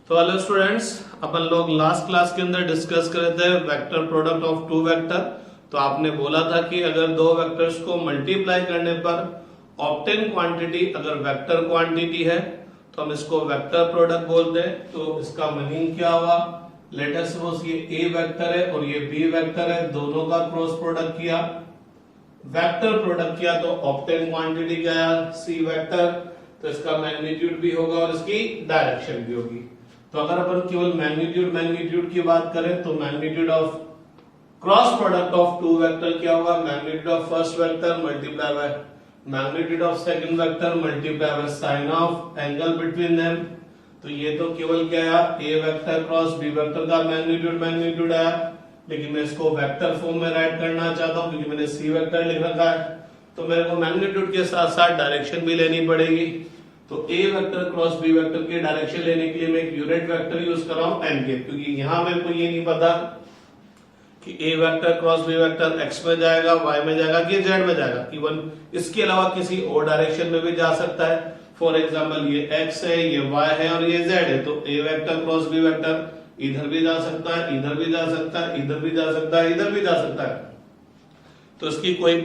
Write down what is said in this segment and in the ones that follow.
तो hello students, अपन लोग last class के अंदर डिस्कस कर रहे थे vector product of two vector. तो आपने बोला था कि अगर दो वेक्टर्स को मल्टीप्लाई करने पर ऑब्टेन क्वांटिटी अगर वेक्टर क्वांटिटी है तो हम इसको वेक्टर प्रोडक्ट बोलते हैं। तो इसका मीनिंग क्या हुआ? लेट अस सपोज ये ए वेक्टर है और ये बी वेक्टर है, दोनों का क्रॉस प्रोडक्ट किया, वेक्टर प्रोडक्ट किया तो ऑब्टेन क्वांटिटी क्या है? C vector. तो इसका मैग्नीट्यूड भी होगा और इसकी डायरेक्शन भी होगी। तो अगर अपन केवल मैग्नीट्यूड की बात करें तो magnitude of cross product of two vector क्या होगा? Magnitude of first vector multiply by magnitude of second vector multiply by sine of angle between them. तो ये तो केवल क्या है? A vector cross B vector का मैग्नीट्यूड है, लेकिन मैं इसको वेक्टर फॉर्म में राइट करना चाहता हूं क्योंकि मैंने सी वेक्टर लिख रखा है। तो मेरे को मैग्नीट्यूड के साथ साथ डायरेक्शन भी लेनी पड़ेगी। तो A vector cross B vector की डायरेक्शन लेने के लिए मैं एक यूनिट वेक्टर यूज कर रहा हूं एन के, क्योंकि यहां मेरे को ये नहीं पता कि ए vector cross B vector x में जाएगा, वाई में जाएगा कि जेड में जाएगा। इवन इसके अलावा किसी और डायरेक्शन में भी जा सकता है। फॉर एग्जाम्पल ये एक्स है, ये वाई है और ये जेड है, तो A vector cross B vector इधर भी जा सकता है, इधर भी जा सकता है, इधर भी जा सकता है, इधर भी जा सकता है। तो इसकी कोई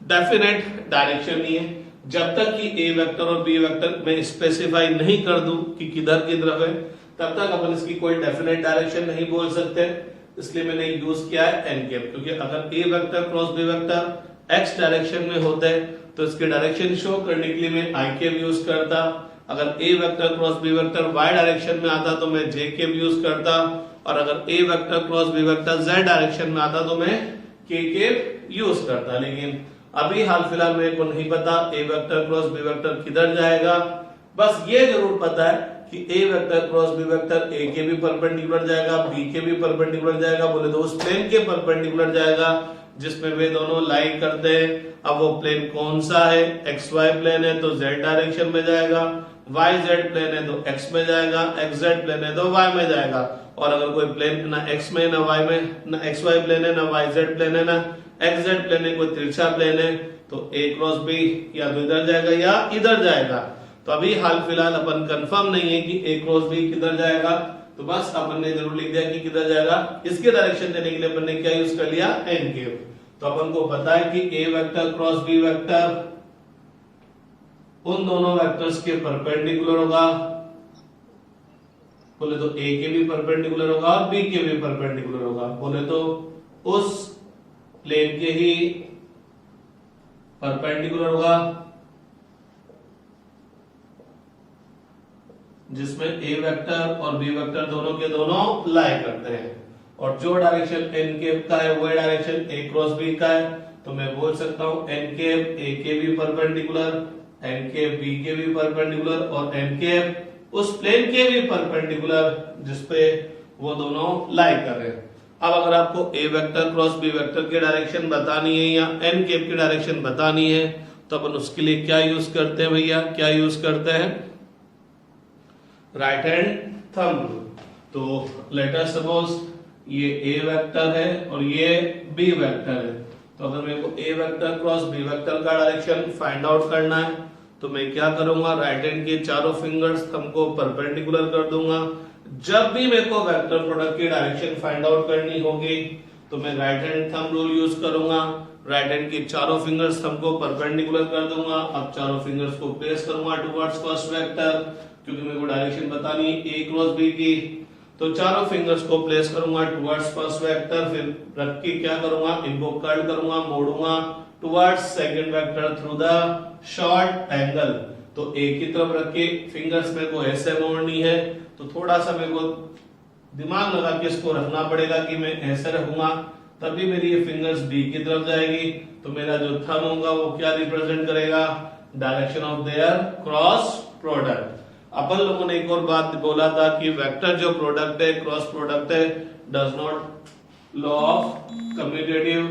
डेफिनेट डायरेक्शन नहीं है। जब तक कि ए वेक्टर और बी वेक्टर में स्पेसिफाई नहीं कर दूं कि किधर की तरफ है, तब तक अपन इसकी कोई डेफिनेट डायरेक्शन नहीं बोल सकते। इसलिए मैंने यूज किया है एन कैप, क्योंकि अगर ए vector cross B vector x direction में होते तो इसकी डायरेक्शन शो करने के लिए मैं आई कैप यूज करता। अगर ए vector cross B vector y direction में आता तो मैं जे कैप यूज करता, और अगर ए vector cross B vector z direction में आता तो मैं के कैप यूज करता। लेकिन अभी हाल फिलहाल मेरे को नहीं पता a vector cross B vector किधर जाएगा। बस ये जरूर पता है कि ए vector cross B vector a के भी परपेंडिकुलर जाएगा, बी के भी परपेंडिकुलर जाएगा, बोले तो उस प्लेन के परपेंडिकुलर जाएगा जिसमें वे दोनों लाई करते हैं। अब वो प्लेन कौन सा है? एक्स वाई प्लेन है तो जेड डायरेक्शन में जाएगा, वाई जेड प्लेन है तो एक्स में जाएगा, एक्स जेड प्लेन है तो वाई में जाएगा। और अगर कोई प्लेन ना एक्स में ना वाई में, ना एक्स वाई प्लेन है ना वाई जेड प्लेन है ना एक्स जेड प्लेन है, कोई तिरछा प्लेन है, तो ए क्रॉस बी या तो इधर जाएगा या इधर जाएगा। तो अभी हाल फिलहाल अपन कंफर्म नहीं है कि ए क्रॉस बी किधर जाएगा, तो बस अपन ने जरूर लिख दिया कि किधर जाएगा। इसके डायरेक्शन देने के लिए अपन ने क्या यूज कर लिया? N cap. तो अपन को पता है कि ए वेक्टर क्रॉस बी वेक्टर उन दोनों वेक्टर्स के परपेंडिकुलर होगा, बोले तो ए के भी परपेंडिकुलर होगा और बी के भी परपेंडिकुलर होगा, बोले तो उस प्लेन के ही परपेंडिकुलर होगा जिसमें ए वेक्टर और बी वेक्टर दोनों के दोनों लाई करते हैं। और जो डायरेक्शन एन कैप का है वह डायरेक्शन ए क्रॉस बी का है। तो मैं बोल सकता हूं एन कैप ए के भी परपेंडिकुलर, एन कैप बी के भी परपेंडिकुलर और एन कैप उस प्लेन के भी परपेंडिकुलर जिसपे वो दोनों लाई कर रहे हैं। अब अगर आपको ए वेक्टर क्रॉस बी वेक्टर की डायरेक्शन बतानी है या एन कैप की डायरेक्शन बतानी है तो अपन उसके लिए क्या यूज करते हैं भैया? क्या यूज करते हैं? Right hand thumb rule. तो लेट अस सपोज ये ए वेक्टर है और ये बी वेक्टर है। तो अगर मेरे को A vector cross B vector का डायरेक्शन फाइंड आउट करना है तो मैं क्या करूंगा? राइट हैंड के चारों फिंगर्स थंब को परपेंडिकुलर कर दूंगा। जब भी मेरे को वेक्टर प्रोडक्ट की डायरेक्शन फाइंड आउट करनी होगी तो मैं right hand thumb rule use करूंगा। राइट हैंड की चारों फिंगर्स थंब को परपेंडिकुलर कर दूंगा। अब चारों फिंगर्स को प्लेस करूंगा टुवर्ड्स फर्स्ट वेक्टर, क्योंकि मेरे को डायरेक्शन बतानी है ए क्रॉस बी की। तो चारों फिंगर्स को प्लेस करूंगा टुवर्ड्स फर्स्ट वेक्टर, फिर रख के क्या करूंगा? इनको कर्ल करूंगा, मोड़ूंगा towards second vector through the short angle. तो ए की तरफ रख के फिंगर्स मेरे को ऐसे मोड़नी है, तो थोड़ा सा मेरे को दिमाग लगा के इसको रखना पड़ेगा कि मैं ऐसे रखूंगा तभी मेरी ये फिंगर्स बी की तरफ जाएगी। तो मेरा जो थंब होगा वो क्या रिप्रेजेंट करेगा? Direction of their cross product. अपन लोगों ने एक और बात बोला था कि वेक्टर जो प्रोडक्ट है, क्रॉस प्रोडक्ट है, does not law of commutative.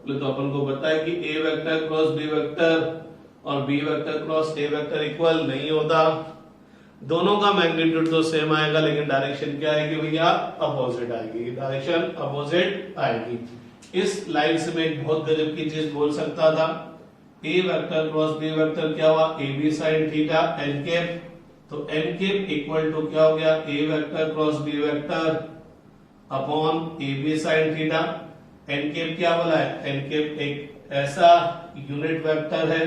तो अपन को पता है कि ए वेक्टर क्रॉस बी वेक्टर और B vector cross A vector equal नहीं होता। दोनों का मैग्नीट्यूड तो सेम आएगा, लेकिन डायरेक्शन क्या आएगी भैया? अपोजिट आएगी। डायरेक्शन अपोजिट आएगी। इस लाइन से मैं एक बहुत गजब की चीज बोल सकता था, A vector cross B vector क्या हुआ? A B sine theta N cap. तो एन कैप इक्वल टू क्या हो गया, A vector cross B vector upon A B sine theta. N cap क्या बोला है, एन कैप एक ऐसा यूनिट वेक्टर है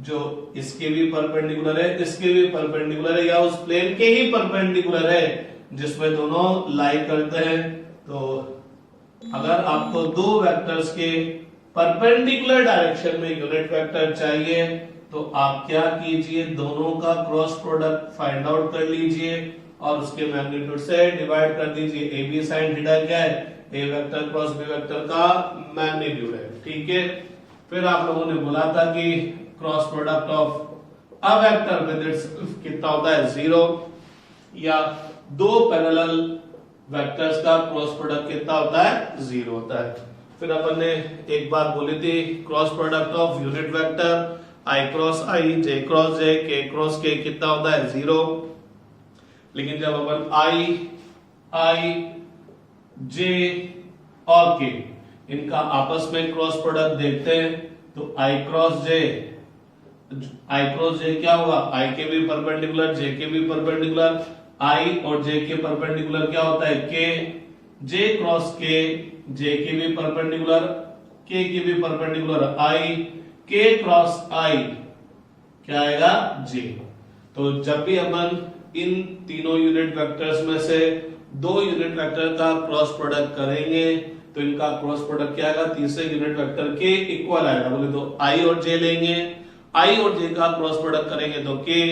जो इसके भी परपेंडिकुलर है, इसके भी परपेंडिकुलर है, या उस प्लेन के ही परपेंडिकुलर है जिसमें दोनों लाई करते हैं। तो अगर आपको दो वेक्टर्स के परपेंडिकुलर डायरेक्शन में यूनिट वेक्टर चाहिए तो आप क्या कीजिए, दोनों का क्रॉस प्रोडक्ट फाइंड आउट कर लीजिए और उसके मैग्नीट्यूड से डिवाइड कर दीजिए। ए बी साइन थीटा क्या है, A vector cross B vector का मैग्नीट्यूड है, ठीक है। फिर आप लोगों ने बोला था कि cross product of a vector with its कितना होता है, 0, या दो पैरेलल वेक्टर्स का क्रॉस प्रोडक्ट कितना होता है, 0 होता है। फिर अपन ने एक बात बोली थी, cross product of unit vector I cross I, J cross J, K cross के कितना होता है, 0। लेकिन जब अपन आई जे और के इनका आपस में क्रॉस प्रोडक्ट देखते हैं तो आई क्रॉस जे क्या होगा, आई के भी परपेंडिकुलर, जे के भी परपेंडिकुलर, आई और जे के परपेंडिकुलर क्या होता है, के, जे क्रॉस के, जे के भी परपेंडिकुलर, के भी परपेंडिकुलर, आई, के क्रॉस आई क्या आएगा, जे। तो जब भी अपन इन तीनों यूनिट वेक्टर्स में से दो यूनिट वेक्टर का क्रॉस प्रोडक्ट करेंगे तो इनका क्रॉस प्रोडक्ट क्या आएगा, तीसरे यूनिट वेक्टर के इक्वल आएगा। बोले तो आई और जे लेंगे, आई और जे का क्रॉस प्रोडक्ट करेंगे तो के,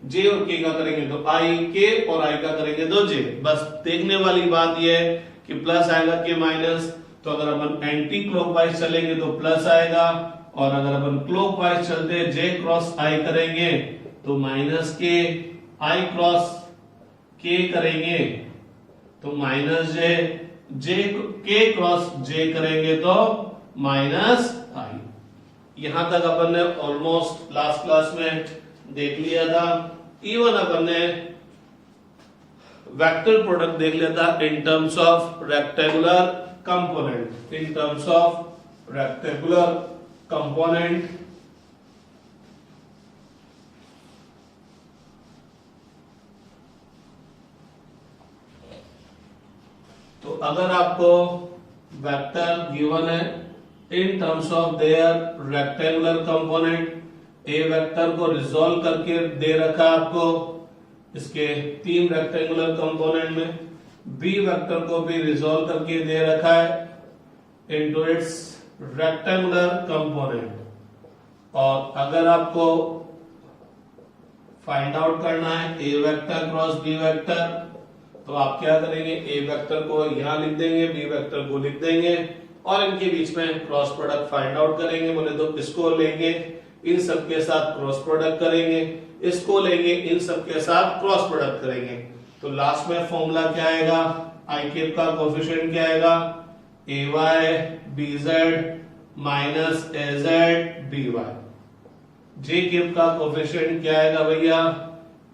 जे और के का करेंगे तो आई, के और आई का करेंगे तो जे। बस देखने वाली बात यह है कि प्लस आएगा के माइनस, तो अगर अपन एंटी क्लॉकवाइज चलेंगे तो प्लस आएगा, और अगर अपन क्लॉकवाइज चलते जे क्रॉस आई करेंगे तो माइनस के, आई क्रॉस के करेंगे तो माइनस जे, जे के क्रॉस जे करेंगे तो माइनस आई। यहां तक अपन ने ऑलमोस्ट लास्ट क्लास में देख लिया था। इवन अपन ने वेक्टर प्रोडक्ट देख लिया था इन terms of rectangular component, in terms of rectangular component. तो अगर आपको वेक्टर गिवन है in terms of their rectangular component, A vector को रिजॉल्व करके दे रखा आपको इसके तीन रेक्टेंगुलर कंपोनेंट में, बी वेक्टर को भी रिजॉल्व करके दे रखा है इनटू इट्स रेक्टेंगुलर कंपोनेंट। और अगर आपको फाइंड आउट करना है A vector cross B vector, तो आप क्या करेंगे, ए वेक्टर को यहां लिख देंगे, बी वेक्टर को लिख देंगे और इनके बीच में क्रॉस प्रोडक्ट फाइंड आउट करेंगे। बोले तो इसको लेंगे, इन सब के साथ क्रॉस प्रोडक्ट करेंगे, इसको लेंगे, इन सब के साथ क्रॉस प्रोडक्ट करेंगे। तो लास्ट में फॉर्मूला क्या आएगा, आई कैप का कोएफिशिएंट क्या आएगा, ए Y B Z minus A Z B Y. J cap का कोएफिशिएंट क्या आएगा भैया,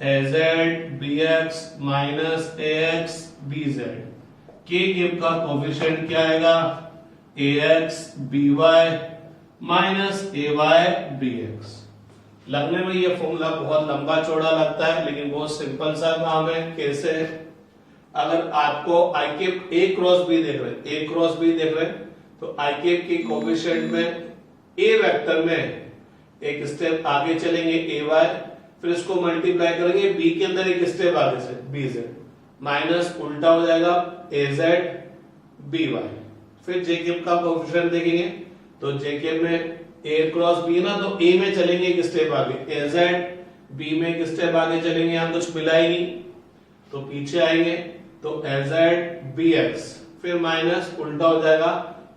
ए Z B X minus A X B Z. K cap का कोएफिशिएंट क्या आएगा, ए X B Y minus A Y B x. लगने में ये फॉर्मूला बहुत लंबा चौड़ा लगता है लेकिन बहुत सिंपल सा काम है। कैसे, अगर आपको आई कैप ए क्रॉस बी देख रहे हैं, ए क्रॉस बी देख रहे हैं, तो आई कैप के कोएफिशिएंट में ए वेक्टर में एक स्टेप आगे चलेंगे ए वाई, फिर इसको मल्टीप्लाई करेंगे बी के अंदर एक स्टेप आगे से बी जेड, माइनस उल्टा हो जाएगा ए जेड बी वाई। फिर जे कैप का कोएफिशिएंट देखेंगे तो जे कैप में ए क्रॉस बी ना, तो ए में चलेंगे एक स्टेप आगे ए जेड, बी में एक स्टेप आगे चलेंगे, यहां कुछ मिला ही नहीं तो पीछे आएंगे तो ए जेड बी एक्स, फिर माइनस उल्टा हो जाएगा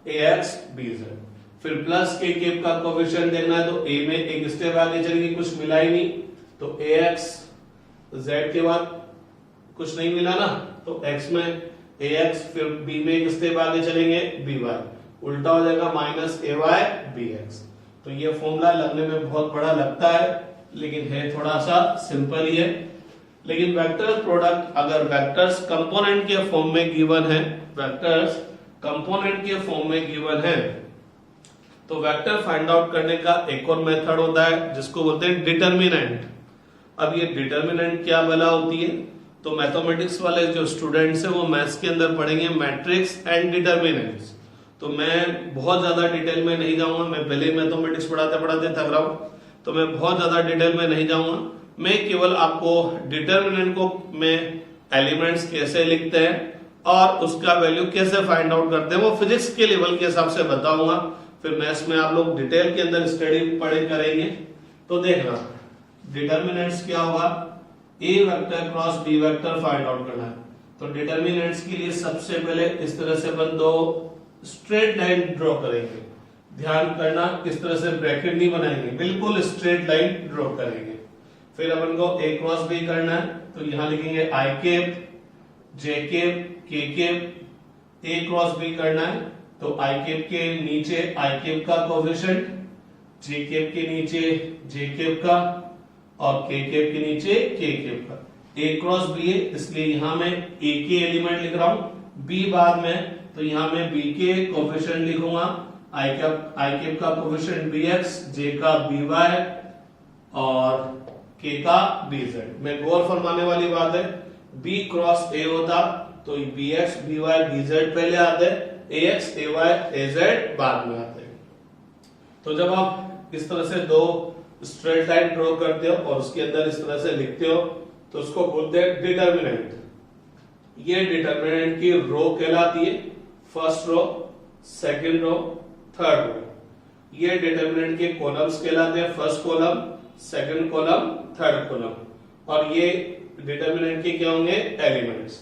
ए एक्स बी जेड। फिर प्लस के कैप का कोएफिशिएंट देखना है तो ए में एक स्टेप आगे चलेंगे, कुछ मिला ही नहीं तो ए एक्स, जेड के बाद कुछ नहीं मिला ना तो एक्स में ए एक्स, फिर बी में एक स्टेप आगे चलेंगे बी वाई, उल्टा हो जाएगा minus A Y B X. तो ये फॉर्मूला लगने में बहुत बड़ा लगता है लेकिन है थोड़ा सा सिंपल ही है। लेकिन वेक्टर प्रोडक्ट अगर वेक्टर्स कंपोनेंट के फॉर्म में गिवन है, वेक्टर्स कंपोनेंट के फॉर्म में गिवन है, तो वेक्टर फाइंड आउट करने का एक और मेथड होता है जिसको बोलते हैं डिटरमिनेंट। अब ये डिटर्मिनेंट क्या भला होती है, तो मैथमेटिक्स वाले जो स्टूडेंट्स हैं वो मैथ्स के अंदर पढ़ेंगे मैट्रिक्स एंड डिटर्मिनेंट्स। तो मैं बहुत ज्यादा डिटेल में नहीं जाऊंगा, मैं पहले मैथमेटिक्स पढ़ाते पढ़ाते थक रहा हूं, तो मैं बहुत ज्यादा डिटेल में नहीं जाऊंगा। मैं केवल आपको डिटर्मिनेंट को में एलिमेंट्स कैसे लिखते हैं और उसका वैल्यू कैसे फाइंड आउट करते हैं वो फिजिक्स के लेवल के हिसाब से बताऊंगा। फिर मैथ्स में आप लोग डिटेल के अंदर स्टडी पढ़े करेंगे। तो देखना डिटर्मिनेंट्स क्या होगा, A vector cross B vector find out करना है। तो डिटर्मिनेंट्स के लिए सबसे पहले इस तरह से अपन दो स्ट्रेट लाइन ड्रॉ करेंगे। ध्यान करना इस तरह से ब्रैकेट नहीं बनाएंगे, बिल्कुल स्ट्रेट लाइन ड्रॉ करेंगे। फिर अपन को ए क्रॉस बी करना है, तो यहां लिखेंगे आई cap J cap K cap. ए क्रॉस बी करना है तो आई कैप के नीचे आई कैप का कोएफिशिएंट, जे कैप के नीचे जे कैप का और के कैप के नीचे के कैप का। ए क्रॉस बी है इसलिए यहां मैं ए के एलिमेंट लिख रहा हूं, बी बाद में, तो यहां मैं बी के कोएफिशिएंट लिखूंगा। आई कैप का कोएफिशिएंट bx, जे का by और k का bz। मैं गौर फरमाने वाली बात है, b क्रॉस a होता तो bx by bz पहले आते, ax ay az बाद में आते। तो जब आप इस तरह से दो स्ट्रेट लाइन ड्रॉ करते हो और उसके अंदर इस तरह से लिखते हो तो उसको बोलते हैं डिटर्मिनेंट। ये डिटर्मिनेंट की रो कहलाती है, first row, second row, third row. ये डिटर्मिनेंट के कॉलम्स कहलाते हैं, first column, second column, third column. और ये डिटर्मिनेंट के क्या होंगे, एलिमेंट्स।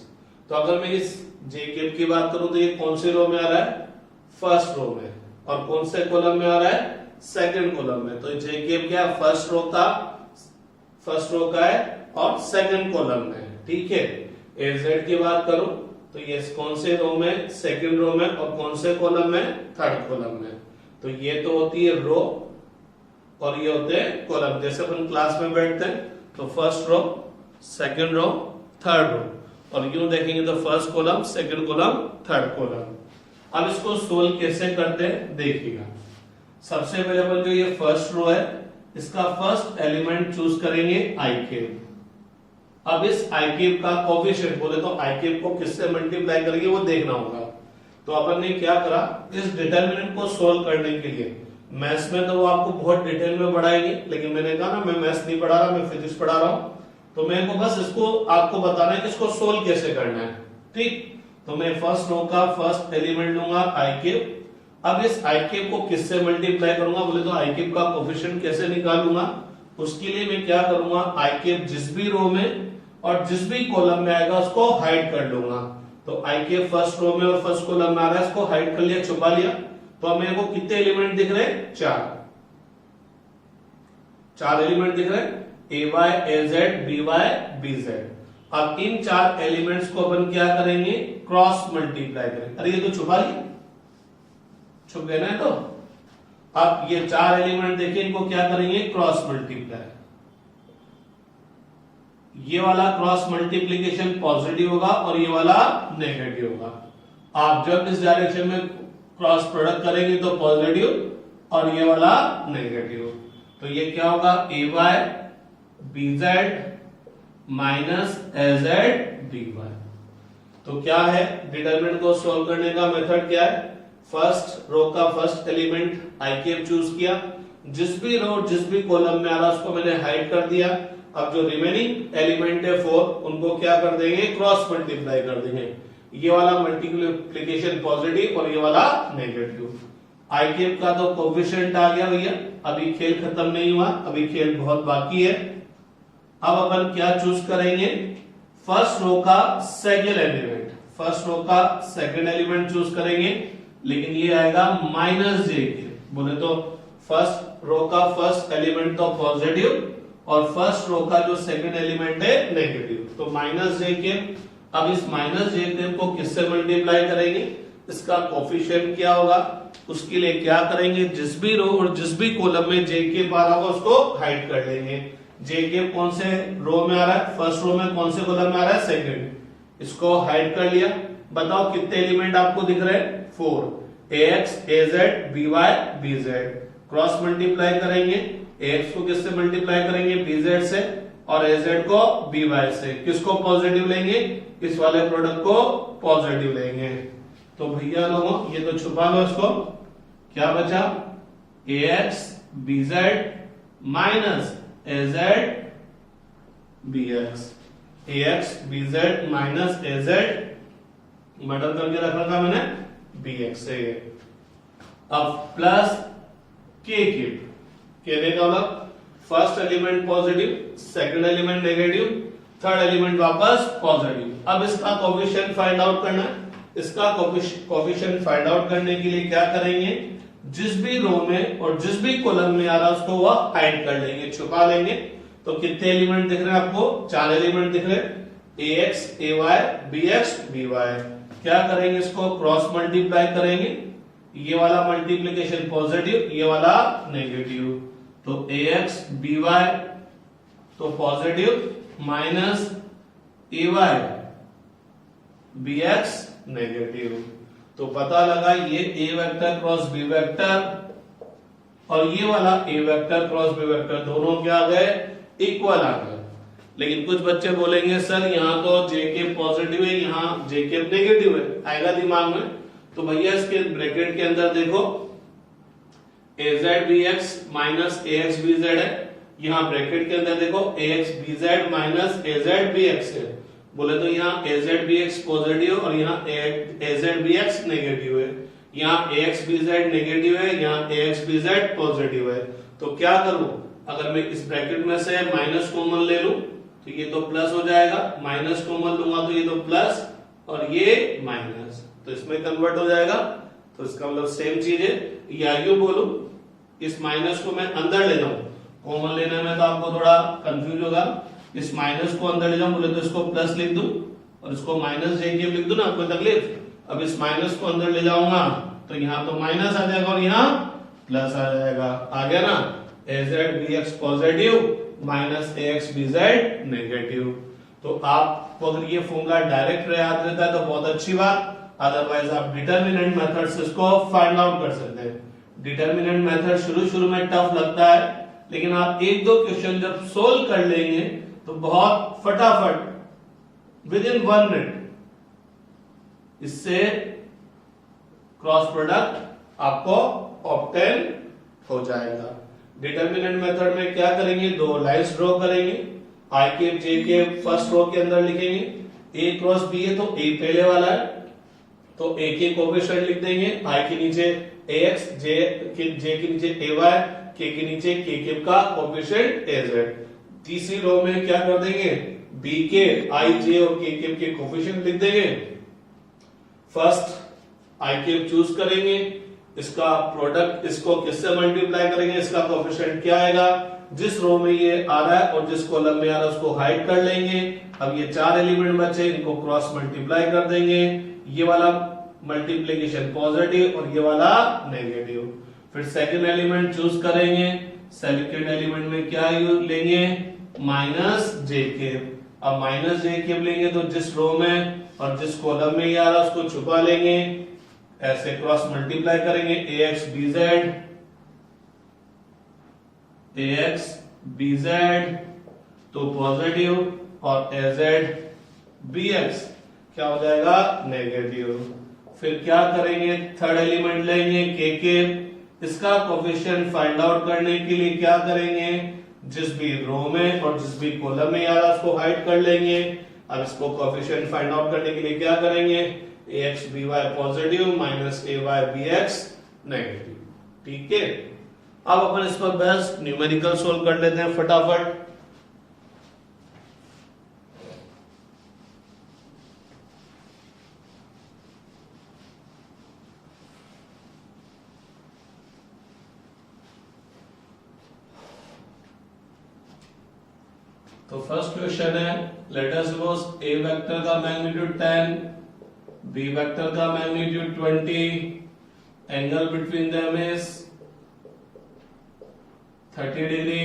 तो अगर मैं इस जे कैप की बात करूं तो ये कौन से रो में आ रहा है, फर्स्ट रो में, और कौन से कॉलम में आ रहा है, सेकंड कॉलम में। तो जे कैप क्या फर्स्ट रो का है और सेकंड कॉलम में, ठीक है। एजेड की बात करूं तो ये कौन से रो में, सेकंड रो में, और कौन से कॉलम में, थर्ड कॉलम में। तो ये तो होती है रो और ये होते हैं कॉलम। जैसे अपन क्लास में बैठते हैं तो first row, second row, third row, और यूं देखेंगे तो first column, second column, third column. अब इसको सोल्व कैसे करते हैं देखिएगा। सबसे पहले अपन जो ये फर्स्ट रो है इसका फर्स्ट एलिमेंट चूज करेंगे आई कैप। अब इस आई कैप का कोएफिशिएंट बोले तो आई कैप को किससे मल्टीप्लाई करेंगे वो देखना होगा। तो अपन ने क्या करा, इस डिटर्मिनेंट को सोल्व करने के लिए मैथ्स में तो वो आपको बहुत डिटेल में पढ़ाएंगे, लेकिन मैंने कहा ना मैं मैथ्स नहीं पढ़ा रहा, मैं फिजिक्स पढ़ा रहा हूं, तो मेरे को बस इसको आपको बताना है कि इसको सोल्व कैसे करना है, ठीक। तो मैं फर्स्ट रो का फर्स्ट एलिमेंट लूंगा आई कैप। अब इस आई कैप को किससे मल्टीप्लाई करूंगा बोले तो आई कैप का कोएफिशिएंट कैसे निकालूंगा, उसके लिए मैं क्या करूंगा, आई कैप जिस भी रो में और जिस भी कॉलम में आएगा उसको हाइड कर लूंगा। तो आई कैप फर्स्ट रो में और फर्स्ट कॉलम में आ रहा है, इसको हाइड कर लिया, छुपा लिया। तो अब मेरे को कितने एलिमेंट दिख रहे हैं, चार एलिमेंट दिख रहे हैं, A Y A Z B Y B Z. अब इन चार एलिमेंट्स को अपन क्या करेंगे, क्रॉस मल्टीप्लाई करेंगे। अरे ये तो छुपा लिया, छुप गए ना। तो अब ये चार एलिमेंट देखिए, इनको क्या करेंगे, क्रॉस मल्टीप्लाई। ये वाला क्रॉस मल्टीप्लीकेशन पॉजिटिव होगा और ये वाला नेगेटिव होगा। आप जब इस डायरेक्शन में क्रॉस प्रोडक्ट करेंगे तो पॉजिटिव और ये वाला नेगेटिव। तो ये क्या होगा, ए Y B Z minus A Z B Y. तो क्या है, डिटरमिनेंट को सॉल्व करने का मेथड क्या है, फर्स्ट रो का first element I cap choose किया, जिस भी रो जिस भी कॉलम में आ रहा उसको मैंने हाइड कर दिया। अब जो रिमेनिंग एलिमेंट है 4 उनको क्या कर देंगे, क्रॉस मल्टीप्लाई कर देंगे। ये वाला मल्टीप्लिकेशन पॉजिटिव और ये वाला नेगेटिव। आई कैप का तो कोएफिशिएंट आ गया भैया, अभी खेल खत्म नहीं हुआ, अभी खेल बहुत बाकी है। अब अपन क्या चूज करेंगे, फर्स्ट रो का सेकंड एलिमेंट, फर्स्ट रो का सेकंड एलिमेंट चूज करेंगे, लेकिन ये आएगा माइनस जे के। बोले तो फर्स्ट रो का फर्स्ट एलिमेंट तो पॉजिटिव और फर्स्ट रो का जो सेकंड एलिमेंट है नेगेटिव, तो माइनस जे के। अब इस माइनस जे के को किससे मल्टीप्लाई करेंगे, इसका कोएफिशिएंट क्या होगा, उसके लिए क्या करेंगे, जिस भी रो और जिस भी कॉलम में जे के आ रहा होगा उसको हाइड कर लेंगे। जे के कौन से रो में आ रहा है, फर्स्ट रो में, कौन से कॉलम में आ रहा है, सेकंड, इसको हाइड कर लिया। बताओ कितने एलिमेंट आपको दिख रहे हैं, 4, ax az by bz। Cross multiply करेंगे, ax को किससे मल्टीप्लाई करेंगे, bz से, और az को by से। किसको पॉजिटिव लेंगे? इस वाले प्रोडक्ट को पॉजिटिव लेंगे। तो भैया लोगों ये तो छुपा लो इसको, क्या बचा? ax bz minus az bx, ax bz minus az murder करके रख रखा मैंने bx से। अब प्लस k क्यूब, कहने का मतलब first element positive, second element negative, third element वापस पॉजिटिव। अब इसका कोफिशिएंट फाइंड आउट करना है। इसका कोफिशिएंट फाइंड आउट करने के लिए क्या करेंगे? जिस भी रो में और जिस भी कॉलम में आ रहा है उसको वह हाइड कर लेंगे, छुपा लेंगे। तो कितने एलिमेंट दिख रहे हैं आपको? 4 एलिमेंट दिख रहे हैं, ax ay bx by। क्या करेंगे? इसको क्रॉस मल्टीप्लाई करेंगे, ये वाला मल्टीप्लिकेशन पॉजिटिव, ये वाला नेगेटिव। तो ax by तो positive minus ay bx negative. तो पता लगा ये a vector cross b vector और ये वाला a vector cross b vector दोनों क्या आ गए? इक्वल आ गए। लेकिन कुछ बच्चे बोलेंगे सर यहाँ तो jk पॉजिटिव है, यहाँ jk नेगेटिव है, आएगा दिमाग में। तो भैया इसके ब्रैकेट के अंदर देखो az bx minus ax bz है, यहाँ ब्रैकेट के अंदर देखो ax bz minus az bx है। बोले तो यहाँ az bx पॉजिटिव और यहाँ az bx नेगेटिव है, यहाँ ax bz नेगेटिव है, यहाँ ax bz पॉजिटिव है। तो क्या करूं? अगर मैं इस ब्रैकेट में से माइनस कॉमन ले लूं तो ये तो प्लस हो जाएगा, माइनस कॉमन लूंगा तो ये तो प्लस और ये माइनस, तो इसमें कन्वर्ट हो जाएगा। तो इसका मतलब सेम चीज है। या यूं बोलूं, इस माइनस को मैं अंदर ले जाऊं, कॉमन लेने में तो आपको थोड़ा कंफ्यूज होगा। इस माइनस को अंदर ले जाऊं बोले तो इसको प्लस लिख दूं और इसको माइनस जेके लिख दूं ना, कोई तकलीफ? अब इस माइनस को अंदर ले जाऊंगा तो यहाँ तो माइनस आ जाएगा और यहाँ प्लस आ जाएगा। आ गया ना? az bx positive minus ax bz negative. तो आपको अगर ये फॉर्मूला डायरेक्ट याद रहता है तो बहुत अच्छी बात, अदरवाइज आप डिटरमिनेंट मेथड से इसको फाइंड आउट कर सकते हैं। डिटरमिनेंट मेथड शुरू में टफ लगता है, लेकिन आप एक दो क्वेश्चन जब सोल्व कर लेंगे तो बहुत फटाफट विद इन 1 मिनट इससे क्रॉस प्रोडक्ट आपको ऑब्टेन हो जाएगा। डिटरमिनेंट मेथड में क्या करेंगे? 2 लाइंस ड्रॉ करेंगे, I cap J cap first row के अंदर लिखेंगे, a क्रॉस b है तो a पहले वाला है तो a के कोएफिशिएंट लिख देंगे, i के नीचे ax, j के नीचे ay, k के नीचे k केप का कोएफिशिएंट az। तीसरी रो में क्या कर देंगे? b के i j और k केप के कोएफिशिएंट लिख देंगे। फर्स्ट i केप चूज करेंगे, इसका प्रोडक्ट इसको किससे मल्टीप्लाई करेंगे, इसका कोएफिशिएंट क्या आएगा? जिस रो में ये आ रहा है और जिस कॉलम में आ रहा है उसको हाइड कर लेंगे। अब ये 4 एलिमेंट बचे, इनको क्रॉस मल्टीप्लाई कर देंगे, ये वाला मल्टीप्लिकेशन पॉजिटिव और ये वाला नेगेटिव। फिर सेकंड एलिमेंट चूज करेंगे, सेकंड एलिमेंट में क्या लेंगे? Minus J cap. अब माइनस जे केप लेंगे तो जिस रो में और जिस कॉलम में ये आ रहा है उसको छुपा लेंगे, ऐसे क्रॉस मल्टीप्लाई करेंगे, ax bz तो पॉजिटिव और az bx क्या हो जाएगा? नेगेटिव। फिर क्या करेंगे? थर्ड एलिमेंट लेंगे k के, इसका कोएफिशिएंट फाइंड आउट करने के लिए क्या करेंगे? जिस भी रो में और जिस भी कॉलम में आ रहा है उसको हाइड कर लेंगे। अब इसको कोएफिशिएंट फाइंड आउट करने के लिए क्या करेंगे? ax by positive minus ay bx negative. ठीक है, अब अपन इस पर बस न्यूमेरिकल सोल्व कर लेते हैं फटाफट। तो फर्स्ट क्वेश्चन है, let us suppose a vector का मैग्नीट्यूड 10, b वेक्टर का magnitude 20, angle between them is 30 degree,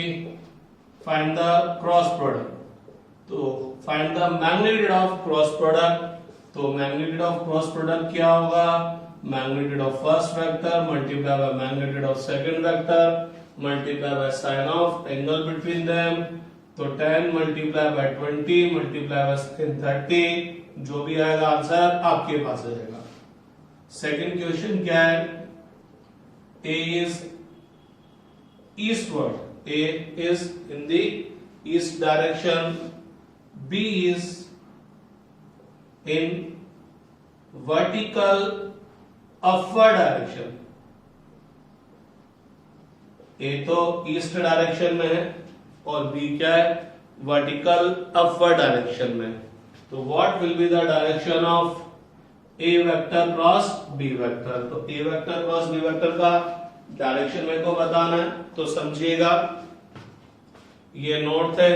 find the cross product. तो find the magnitude of cross product. तो मैग्नीट्यूड ऑफ क्रॉस प्रोडक्ट क्या होगा? Magnitude of first vector multiply by magnitude of second vector multiply by sine of angle between them तो 10 multiply by 20 multiply by 30, जो भी आएगा answer आपके पास आ जाएगा। सेकंड क्वेश्चन क्या है, A is eastward, A is in the east direction, B is in vertical upward direction। A तो ईस्ट डायरेक्शन में है और B क्या है, वर्टिकल अपवर्ड डायरेक्शन में। तो what will be the direction of A vector cross B vector. तो A vector cross B vector का डायरेक्शन मेरे को बताना है, तो समझिएगा, ये नॉर्थ है,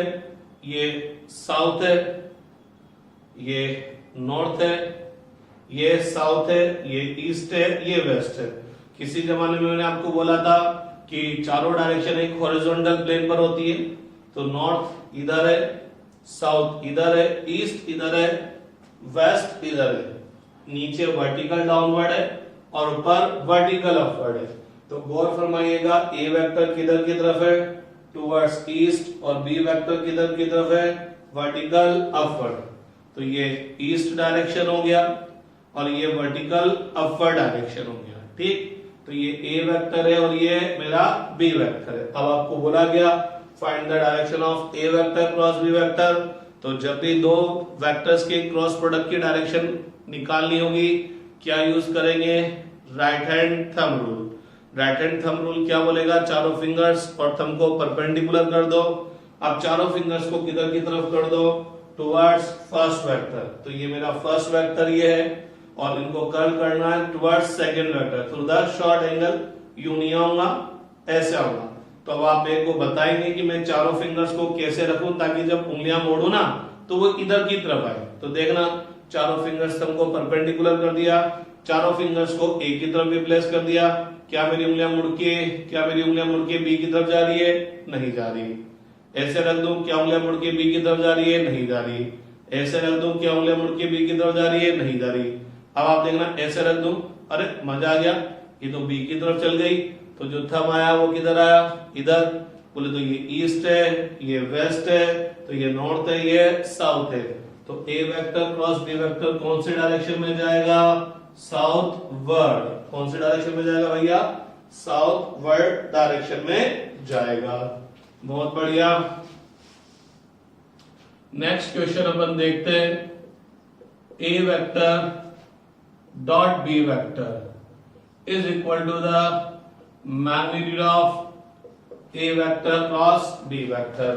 ये साउथ है, ये नॉर्थ है, ये साउथ है, ये ईस्ट है, ये वेस्ट है। किसी जमाने में मैंने आपको बोला था कि चारों डायरेक्शन एक हॉरिजॉन्टल प्लेन पर होती है। तो नॉर्थ इधर है, साउथ इधर है, ईस्ट इधर है, वेस्ट इधर है, नीचे वर्टिकल डाउनवर्ड है और ऊपर वर्टिकल अपवर्ड है। तो गौर फरमाइएगा, ए वेक्टर किधर की तरफ है, टुवर्ड्स ईस्ट, और बी वेक्टर किधर की तरफ है, वर्टिकल अपवर्ड। तो ये ईस्ट डायरेक्शन हो गया और ये वर्टिकल अपवर्ड डायरेक्शन हो गया, ठीक। तो ये ए वेक्टर है और ये मेरा बी वेक्टर है। अब आपको बोला गया find the direction of A vector cross B vector. तो जब भी दो वेक्टर्स के क्रॉस प्रोडक्ट की डायरेक्शन निकालनी होगी, क्या यूज करेंगे, right hand thumb rule. Right hand thumb rule क्या बोलेगा, चारों फिंगर्स और थंब को परपेंडिकुलर कर दो। अब चारों फिंगर्स को किधर की तरफ कर दो, टुवर्ड्स फर्स्ट वेक्टर। तो ये मेरा फर्स्ट वेक्टर ये है और इनको कर्ल करना है towards second vector through the short angle. यूं नहीं आऊंगा, ऐसे आऊंगा। तो अब आप मेरे को बताएंगे कि मैं चारों फिंगर्स को कैसे रखूं ताकि जब उंगलियां मोड़ू ना तो वो इधर की तरफ आए। तो देखना, चारों फिंगर्स थंब को परपेंडिकुलर कर दिया, चारों फिंगर्स को एक की तरफ भी प्लेस कर दिया। क्या मेरी उंगलियां मुड़ के बी की तरफ जा रही है, नहीं जा रही। ऐसे रख दूं, क्या उंगलियां मुड़ के बी की तरफ जा रही है, नहीं जा रही। ऐसे रख दूं, क्या उंगलियां मुड़ के बी की तरफ जा रही है, नहीं जा रही। अब आप देखना, ऐसे रख दूं, अरे मजा आ गया, ये तो बी की तरफ चल गई। तो जो थंब आया वो किधर आया, इधर। बोले तो ये ईस्ट है, ये वेस्ट है, तो ये नॉर्थ है, ये साउथ है। तो A vector cross B vector कौन से डायरेक्शन में जाएगा, साउथ वर्ड। कौन से डायरेक्शन में जाएगा भैया, साउथ वर्ड डायरेक्शन में जाएगा। बहुत बढ़िया। नेक्स्ट क्वेश्चन अपन देखते हैं, A vector dot B vector is equal to the magnitude of A vector cross B vector.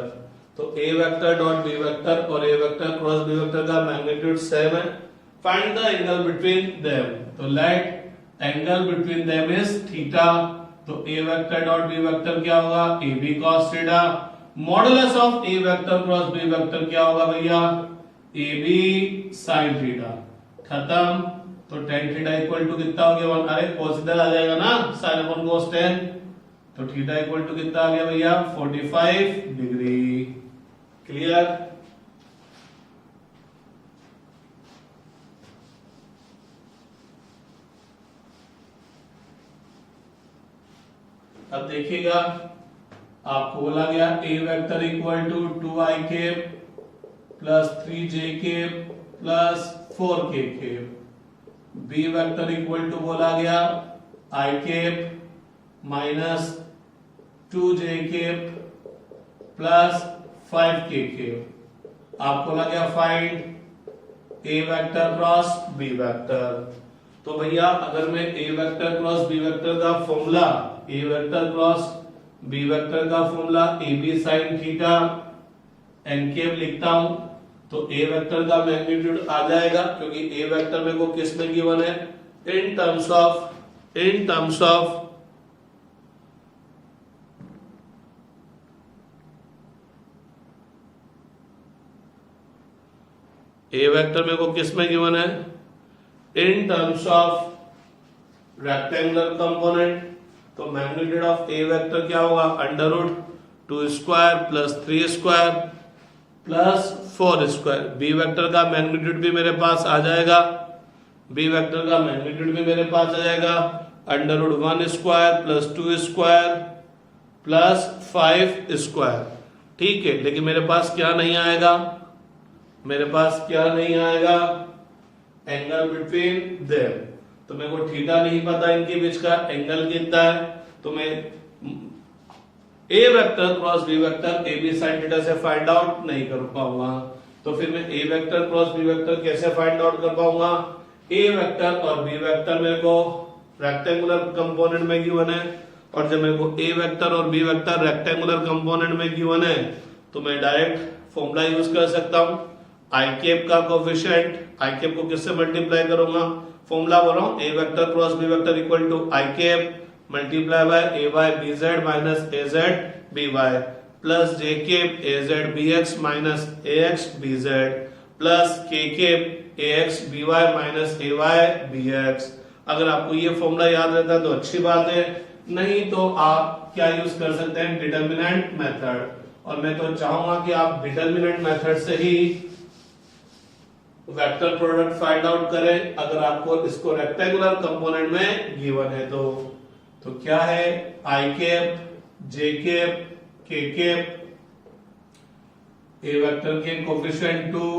तो A vector dot B vector और A vector cross B vector का मैग्नीट्यूड सेम है। Find the angle between them. तो let angle between them is theta. तो A vector dot B vector क्या होगा, A B cos theta. Modulus of A vector cross B vector क्या होगा भैया, ए B sine theta. खत्म। तो tan थीटा इक्वल टू कितना हो गया, अरे cos इधर आ जाएगा ना, sin अपॉन cos tan। तो थीटा इक्वल टू कितना आ गया भैया, 45 डिग्री। क्लियर। अब देखिएगा, आपको बोला गया A vector equal to 2i cap plus 3j cap plus 4k cap. B vector equal to बोला गया I cap minus 2j cap plus 5k cap. आपको बोला गया find A vector cross B vector. तो भैया अगर मैं A vector cross B vector का formula, A vector cross B vector का formula A B sine theta N cap लिखता हूं, तो ए वेक्टर का मैग्नीट्यूड आ जाएगा, क्योंकि ए वेक्टर मेरे को किस में गिवन है, in terms of A vector मेरे को किस में गिवन है, in terms of rectangular component. तो मैग्नीट्यूड ऑफ ए वेक्टर क्या होगा, under root 2 square plus 3 square plus 4 square. B vector का मैग्नीट्यूड भी मेरे पास आ जाएगा, बी वेक्टर का मैग्नीट्यूड भी मेरे पास आ जाएगा, under root 1 square plus 2 square plus 5 square. ठीक है, लेकिन मेरे पास क्या नहीं आएगा, मेरे पास क्या नहीं आएगा, एंगल बिटवीन देम। तो मेरे को थीटा नहीं पता इनके बीच का एंगल कितना है, तो मैं A vector cross B vector A B sine theta से फाइंड आउट नहीं कर पाऊंगा। तो फिर मैं A vector cross B vector कैसे फाइंड आउट कर पाऊंगा, ए वेक्टर और बी वेक्टर मेरे को रेक्टेंगुलर कंपोनेंट में गिवन है, और जब मेरे को ए वेक्टर और बी वेक्टर रेक्टेंगुलर कंपोनेंट में गिवन है तो मैं डायरेक्ट फॉर्मूला यूज कर सकता हूं, आई कैप का कोफिशिएंट, आई कैप को किससे मल्टीप्लाई करूंगा, फॉर्मूला बोल रहा हूं A vector cross B vector equal to I cap multiply by A Y B Z minus A Z B Y plus J cap A Z B X minus A X B Z plus के cap A X B Y minus A Y B X. अगर आपको ये formula याद रहता है तो अच्छी बात है, नहीं तो आप क्या यूज कर सकते हैं, डिटर्मिनेंट मेथड। और मैं तो चाहूंगा कि आप डिटर्मिनेंट मेथड से ही वेक्टर प्रोडक्ट फाइंड आउट करें अगर आपको इसको रेक्टेंगुलर कंपोनेंट में गिवन है तो क्या है, आई cap J cap K cap, ए वेक्टर के कोफिशिएंट 2,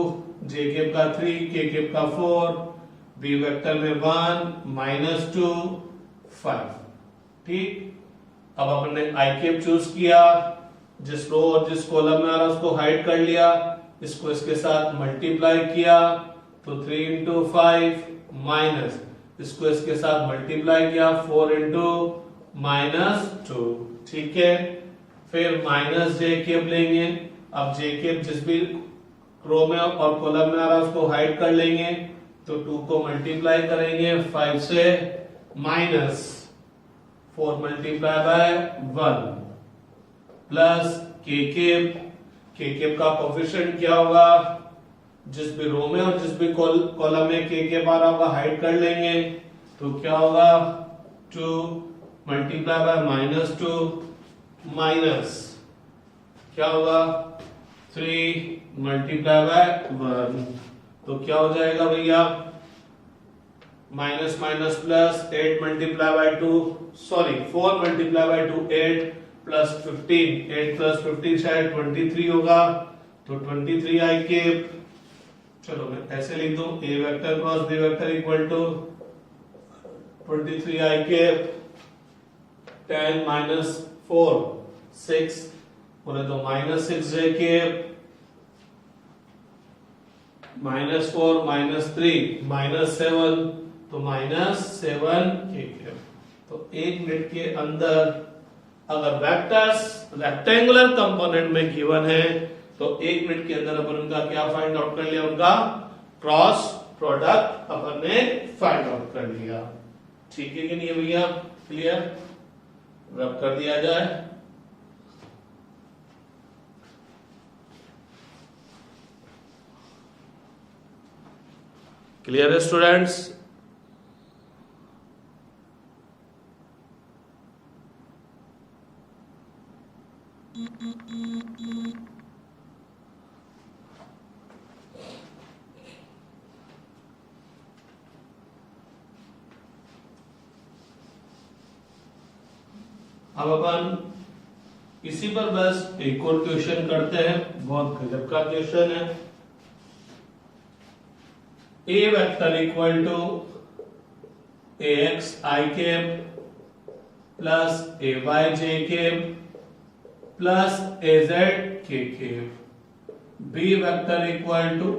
जे कैप का 3, के कैप का 4, बी वेक्टर में 1 -2 5। ठीक, अब अपने आई कैप चूज किया, जिस रो और जिस कॉलम में आ रहा है उसको हाइड कर लिया, इसको इसके साथ मल्टीप्लाई किया तो 3 into 5 माइनस इसको इसके साथ मल्टीप्लाई किया 4 into -2। ठीक है, फिर माइनस जे कैप लेंगे, अब जे कैप जिस भी रो में और कॉलम में आ रहा है उसको हाइड कर लेंगे, तो 2 को मल्टीप्लाई करेंगे 5 से माइनस 4 मल्टीप्लाई बाय 1 प्लस के कैप का कोफिशिएंट क्या होगा, जिस भी रो में और जिस भी कॉलम में के कैप आ रहा होगा हाइड कर लेंगे, तो क्या होगा 2 मल्टीप्लाई बाय -2 माइनस क्या होगा 3 मल्टीप्लाई बाय 1, तो क्या हो जाएगा भैया minus minus plus 8 multiply by 2 sorry 4 multiply by 2 8 plus 15 8 plus 15 शायद 23 होगा, तो 23 आई कैप। चलो मैं ऐसे लिख दूं, A vector cross B vector equal to 23 I cap 10 minus 4 6 बोले तो -6 जे कैप -4 -3 -7 तो -7 के कैप। तो 1 मिनट के अंदर अगर वेक्टर्स रेक्टेंगुलर कंपोनेंट में गिवन है तो 1 मिनट के अंदर अपन उनका क्या फाइंड आउट कर लिया, उनका क्रॉस प्रोडक्ट अपन ने फाइंड आउट कर लिया। ठीक है कि नहीं भैया, क्लियर, रब कर दिया जाए। क्लियर है स्टूडेंट्स? अब अपन इसी पर बस एक और क्वेश्चन करते हैं, बहुत गजब का क्वेश्चन है। A vector equal to A X I cap plus A Y J cap plus A Z K cap, B vector equal to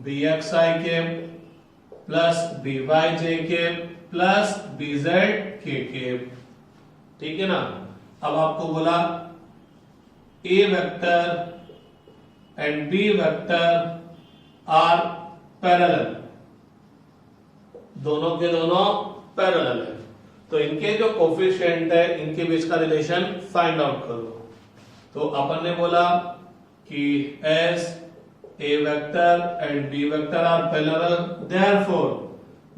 B X I cap plus B Y J cap plus B Z K cap. ठीक है ना, अब आपको बोला A vector and B vector are parallel, दोनों के दोनों parallel है, तो इनके जो कोफिशिएंट है इनके बीच का रिलेशन फाइंड आउट करो। तो अपन ने बोला कि as A vector and B vector are parallel, therefore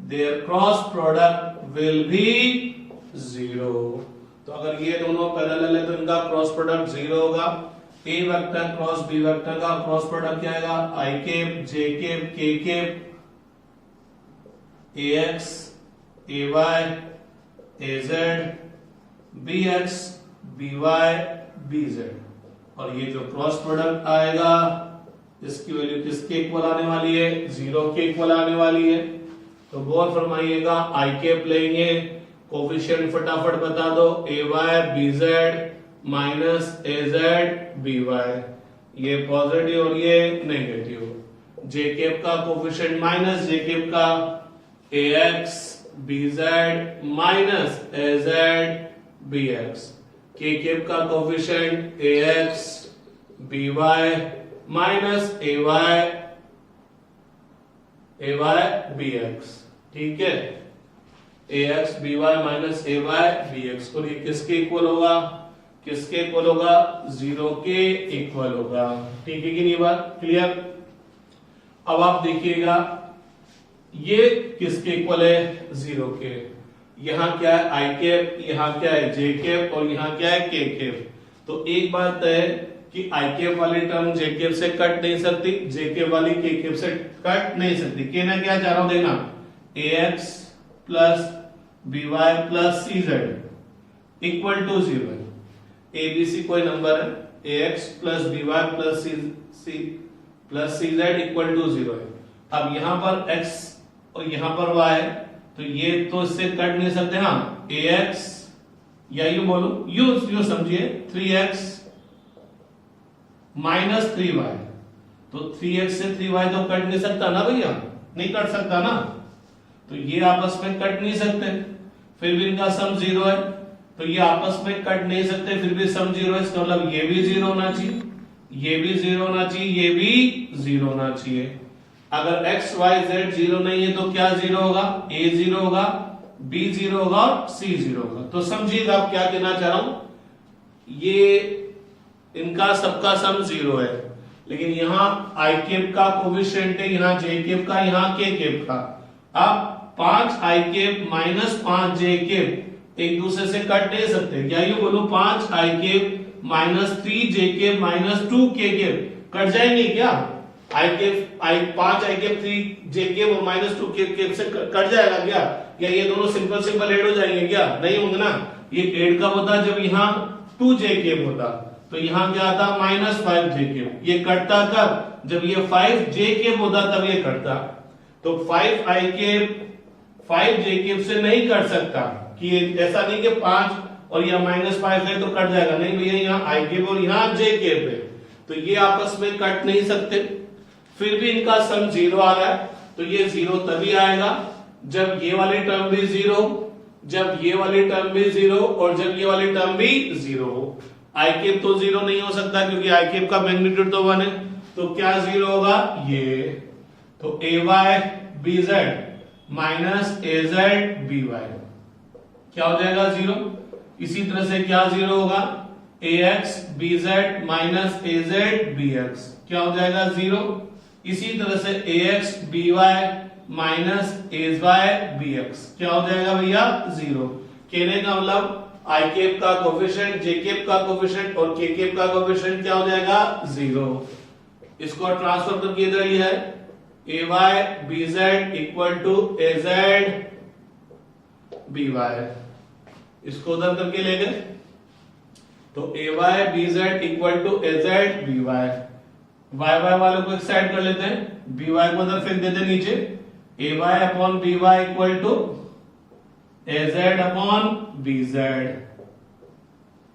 their cross product will be 0। तो अगर ये दोनों पैरेलल है तो इनका क्रॉस प्रोडक्ट 0 होगा। A vector cross B vector का क्रॉस प्रोडक्ट क्या आएगा, I cap J cap K cap A X A Y A Z B X B Y B Z. और ये जो क्रॉस प्रोडक्ट आएगा इसकी वैल्यू किसके इक्वल आने वाली है, 0 के इक्वल आने वाली है। तो गौर फरमाइएगा, आई कैप लेंगे, कोफिशिएंट फटाफट बता दो, ए Y B Z minus A Z B Y, ये पॉजिटिव और ये नेगेटिव। जे कैप का कोफिशिएंट माइनस जे कैप का ए X B Z minus A Z B X, के कैप का coefficient A X B Y minus A Y B x, ठीक है, A X B Y minus A Y B x. और ये किसके equal होगा, किसके इक्वल होगा, 0 के इक्वल होगा। ठीक है कि नहीं, बात क्लियर। अब आप देखिएगा ये किसके इक्वल है, 0 के। यहां क्या है, आई कैप, यहां क्या है, जे कैप, और यहां क्या है, के कैप। तो एक बात है कि आई कैप वाली टर्म जे कैप से कट नहीं सकती, जे कैप वाली के कैप से कट नहीं सकती। कहना क्या चाह रहा हूं, देखना, A X plus B Y plus C Z equal to 0 है। एबीसी कोई नंबर है, A X plus B Y plus C Z equal to 0 है। अब यहां पर x और यहां पर y है, तो ये तो इससे कट नहीं सकते। हाँ, ए एक्स या यूं बोलो, यूं समझिए, 3x माइनस 3y, तो 3x से 3y तो कट नहीं सकता ना भैया, नहीं कट सकता ना, तो ये आपस में कट नहीं सकते, फिर भी इनका सम 0 है, तो ये आपस में कट नहीं सकते, फिर भी सम 0 है, इसका मतलब ये भी 0 होना चाहिए, ये भी 0 होना चाहिए, ये भी 0 होना चाहिए। अगर x y z 0 नहीं है तो क्या 0 होगा, a 0 होगा, b 0 होगा और c 0 होगा। तो समझिएगा आप क्या कहना चाह रहा हूं, ये इनका सबका सम 0 है, लेकिन यहां आई कैप का कोफिशिएंट है, यहां जे कैप का, यहां के कैप का। अब 5 आई कैप माइनस 5 जे कैप एक दूसरे से कट नहीं सकते, क्या यूं बोलो, 5 आई कैप माइनस 3 जे कैप माइनस 2 के कैप कट जाएंगे क्या, आई कैप 5 आई कैप 3 जे कैप और माइनस 2 के कैप से कट जाएगा क्या, या ये दोनों सिंपल ऐड हो जाएंगे क्या, नहीं होंगे ना। ये ऐड कब होता, जब यहाँ 2 जे कैप होता, तो यहाँ क्या आता, माइनस 5 जे कैप। ये कटता कब, जब ये 5 जे कैप होता तब ये कटता। तो 5 आई कैप 5 जे कैप से नहीं कट सकता, कि ऐसा नहीं कि 5 और यह माइनस 5 है तो कट जाएगा, नहीं भैया, यहाँ आई कैप और यहाँ जे कैप है, तो ये आपस में कट नहीं सकते। फिर भी इनका सम 0 आ रहा है, तो ये 0 तभी आएगा जब ये वाली टर्म भी 0, जब ये वाली टर्म भी 0 और जब ये वाली टर्म भी 0 हो। आई कैप तो 0 नहीं हो सकता क्योंकि आई कैप का मैग्नीट्यूड तो 1 है, तो क्या 0 होगा, ये, तो A Y B Z minus A Z B Y क्या हो जाएगा, 0। इसी तरह से क्या 0 होगा, ए X B Z minus A Z B x क्या हो जाएगा, 0। इसी तरह से ए X B Y minus A Y B x क्या हो जाएगा भैया, 0। कहने का मतलब आई कैप का कोफिशिएंट, जे कैप का कोफिशिएंट और के कैप का कोफिशिएंट क्या हो जाएगा, 0। इसको ट्रांसफर करके इधर ये है, A Y B Z equal to A Z B Y, इसको उधर करके ले गए, तो A Y B Z equal to A Z B Y, Y Y वालों को एक साइड कर लेते हैं, बी वाई को उधर फेंक देते हैं नीचे, A Y upon B Y equal to A Z upon B Z,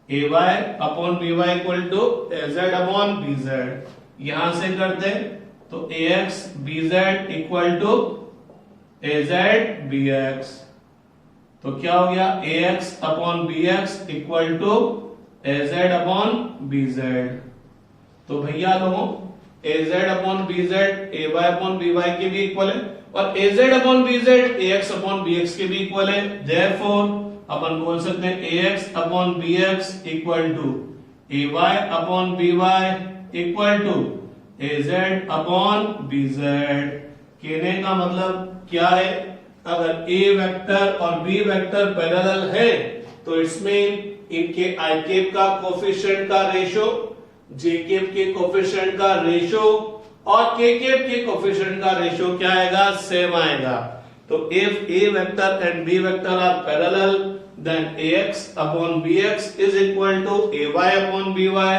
A Y upon B Y equal to A Z upon B Z, यहां से करते तो A X B Z equal to A Z B X, तो क्या हो गया, A X upon B X equal to A Z upon B Z. तो भैया लोगों, A Z upon B Z A Y upon B Y के भी equal है, और A Z upon B Z A X upon B X के भी equal है। देयरफॉर अपन बोल सकते हैं A X upon B X equal to A Y upon B Y equal to A Z upon B Z. कहने का मतलब क्या है, अगर ए वेक्टर और बी वेक्टर पैरेलल है तो इसमें इनके आई कैप का कोफिशिएंट का रेशो, जे कैप के कोफिशिएंट का रेशो और के कैप के कोफिशिएंट का रेशो क्या आएगा, सेम आएगा। तो if A vector and B vector are parallel then ax upon bx is equal to ay upon by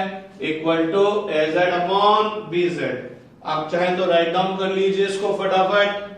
equal to AZ upon BZ। आप चाहे तो राइट डाउन कर लीजिए इसको फटाफट।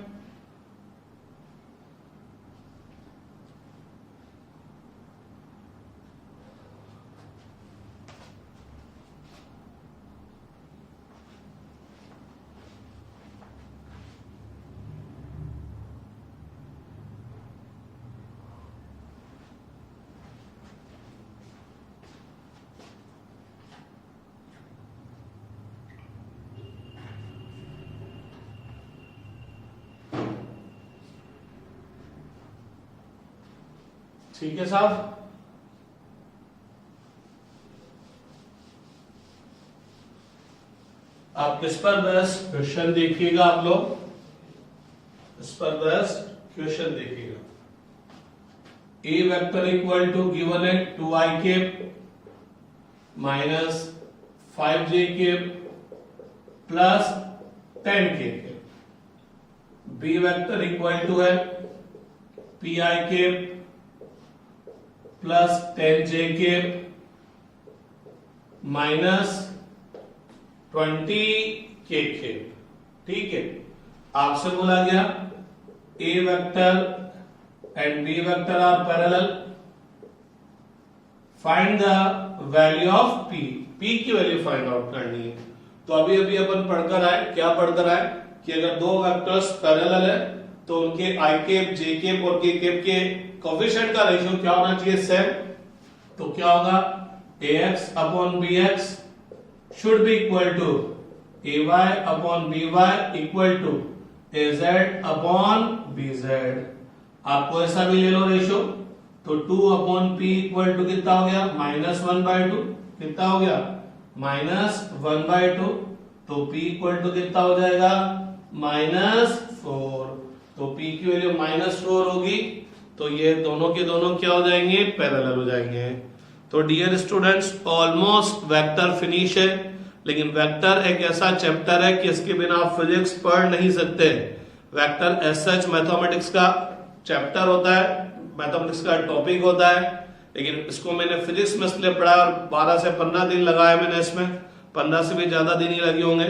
ठीक है साहब, आप किस पर बेस्ट क्वेश्चन देखिएगा, आप लोग इस पर बेस्ट क्वेश्चन देखिएगा। A vector equal to given है 2i cap minus 5j cap plus 10k cap. B vector equal to है pi cap plus 10j cap minus 20k cap. ठीक है, आपसे बोला गया A vector and B vector are parallel, find the value of P. P की value find out करनी है। तो अभी अभी अपन पढ़कर आए, क्या पढ़कर आए कि अगर दो वेक्टर्स पैरेलल है तो उनके आई केप, जे केप और के केप के कोफिशिएंट का रेशियो क्या होना चाहिए, सेम। तो क्या होगा, ax upon bx should be equal to ay upon by equal to az upon bz। आपको ऐसा भी ले लो रेशियो, तो 2 अपॉन p इक्वल टू कितना हो गया, -1/2। कितना हो गया, -1/2। तो p इक्वल टू कितना हो जाएगा, -4। तो p की वैल्यू -4 होगी, तो ये दोनों के दोनों क्या हो जाएंगे, पैरेलल हो जाएंगे। तो dear students, almost vector finish है, लेकिन वेक्टर एक ऐसा चैप्टर है कि इसके बिना आप फिजिक्स पढ़ नहीं सकते। वेक्टर एज सच मैथमेटिक्स का चैप्टर होता है, मैथमेटिक्स का टॉपिक होता है, लेकिन इसको मैंने फिजिक्स में इसलिए पढ़ा और 12 से 15 दिन लगाया मैंने इसमें, 15 से भी ज्यादा दिन ही लगे होंगे,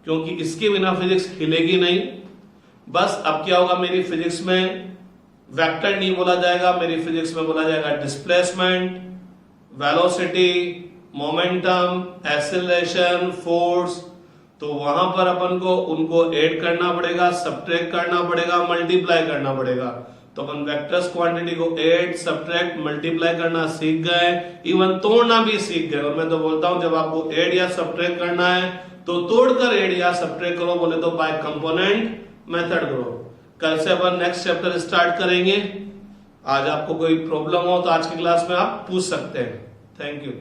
क्योंकि इसके बिना फिजिक्स हिलेगी नहीं। बस अब क्या होगा, मेरी फिजिक्स में वेक्टर नहीं बोला जाएगा, मेरी फिजिक्स में बोला जाएगा displacement, velocity, momentum, acceleration, force. तो वहां पर अपन को उनको ऐड करना पड़ेगा, सब्ट्रैक्ट करना पड़ेगा, मल्टीप्लाई करना पड़ेगा। तो अपन वेक्टर्स क्वांटिटी को ऐड, सब्ट्रैक्ट, मल्टीप्लाई करना सीख गए, इवन तोड़ना भी सीख गए। और मैं तो बोलता हूं जब आपको ऐड या सब्ट्रैक्ट करना है तो तोड़कर ऐड या सब्ट्रैक्ट करो, बोले तो बाय कंपोनेंट मेथड करो। कल से अपन नेक्स्ट चैप्टर स्टार्ट करेंगे। आज आपको कोई प्रॉब्लम हो तो आज की क्लास में आप पूछ सकते हैं। Thank you.